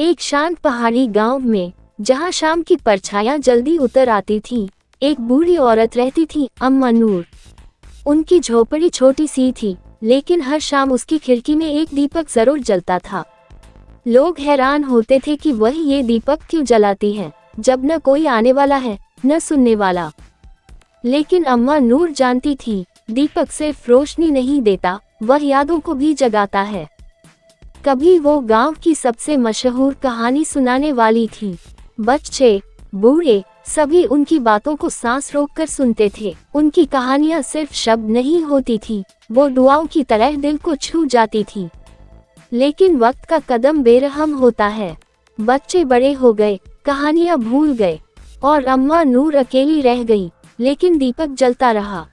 एक शांत पहाड़ी गांव में, जहां शाम की परछाइयां जल्दी उतर आती थी, एक बूढ़ी औरत रहती थी, अम्मा नूर। उनकी झोपड़ी छोटी सी थी, लेकिन हर शाम उसकी खिड़की में एक दीपक जरूर जलता था। लोग हैरान होते थे कि वह ये दीपक क्यों जलाती है, जब न कोई आने वाला है न सुनने वाला। लेकिन अम्मा नूर जानती थी, दीपक सिर्फ रोशनी नहीं देता, वह यादों को भी जगाता है। कभी वो गांव की सबसे मशहूर कहानी सुनाने वाली थी। बच्चे, बूढ़े, सभी उनकी बातों को सांस रोककर सुनते थे। उनकी कहानियां सिर्फ शब्द नहीं होती थी, वो दुआओं की तरह दिल को छू जाती थी। लेकिन वक्त का कदम बेरहम होता है। बच्चे बड़े हो गए, कहानियां भूल गए, और अम्मा नूर अकेली रह गई। लेकिन दीपक जलता रहा।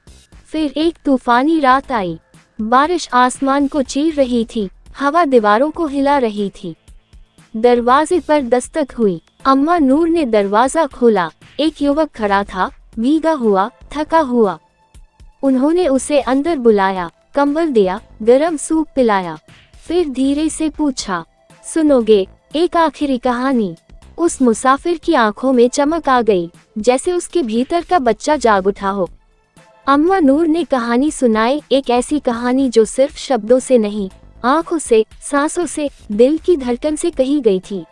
फिर एक तूफानी रात आई। बारिश आसमान को चीर रही थी, हवा दीवारों को हिला रही थी। दरवाजे पर दस्तक हुई। अम्मा नूर ने दरवाजा खोला। एक युवक खड़ा था, भीगा हुआ, थका हुआ। उन्होंने उसे अंदर बुलाया, कंबल दिया, गरम सूप पिलाया। फिर धीरे से पूछा, सुनोगे एक आखिरी कहानी? उस मुसाफिर की आंखों में चमक आ गई, जैसे उसके भीतर का बच्चा जाग उठा हो। अम्मा नूर ने कहानी सुनाई, एक ऐसी कहानी जो सिर्फ शब्दों से नहीं, आंखों से, सांसों से, दिल की धड़कन से कही गई थी।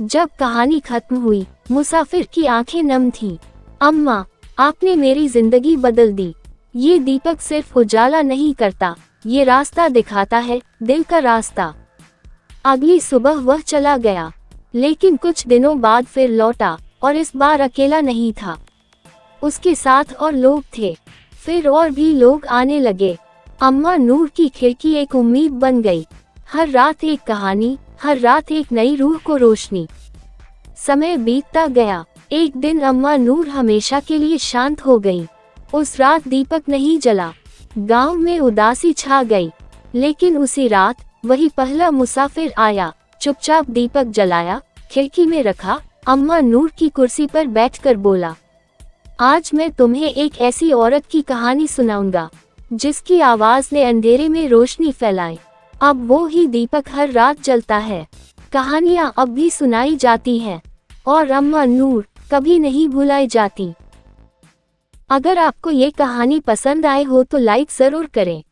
जब कहानी खत्म हुई, मुसाफिर की आंखें नम थीं। अम्मा, आपने मेरी जिंदगी बदल दी। ये दीपक सिर्फ उजाला नहीं करता, ये रास्ता दिखाता है, दिल का रास्ता। अगली सुबह वह चला गया, लेकिन कुछ दिनों बाद फिर लौटा, और इस बार अकेला नहीं था। उसके साथ और लोग थे। फिर और भी लोग आने लगे। अम्मा नूर की खिड़की एक उम्मीद बन गई। हर रात एक कहानी, हर रात एक नई रूह को रोशनी। समय बीतता गया। एक दिन अम्मा नूर हमेशा के लिए शांत हो गई। उस रात दीपक नहीं जला। गांव में उदासी छा गई। लेकिन उसी रात वही पहला मुसाफिर आया, चुपचाप दीपक जलाया, खिड़की में रखा, अम्मा नूर की कुर्सी पर बैठकर बोला, आज मैं तुम्हें एक ऐसी औरत की कहानी सुनाऊंगा, जिसकी आवाज ने अंधेरे में रोशनी फैलाई। अब वो ही दीपक हर रात जलता है। कहानियां अब भी सुनाई जाती हैं, और अम्मा नूर कभी नहीं भुलाई जाती। अगर आपको ये कहानी पसंद आए हो तो लाइक जरूर करें।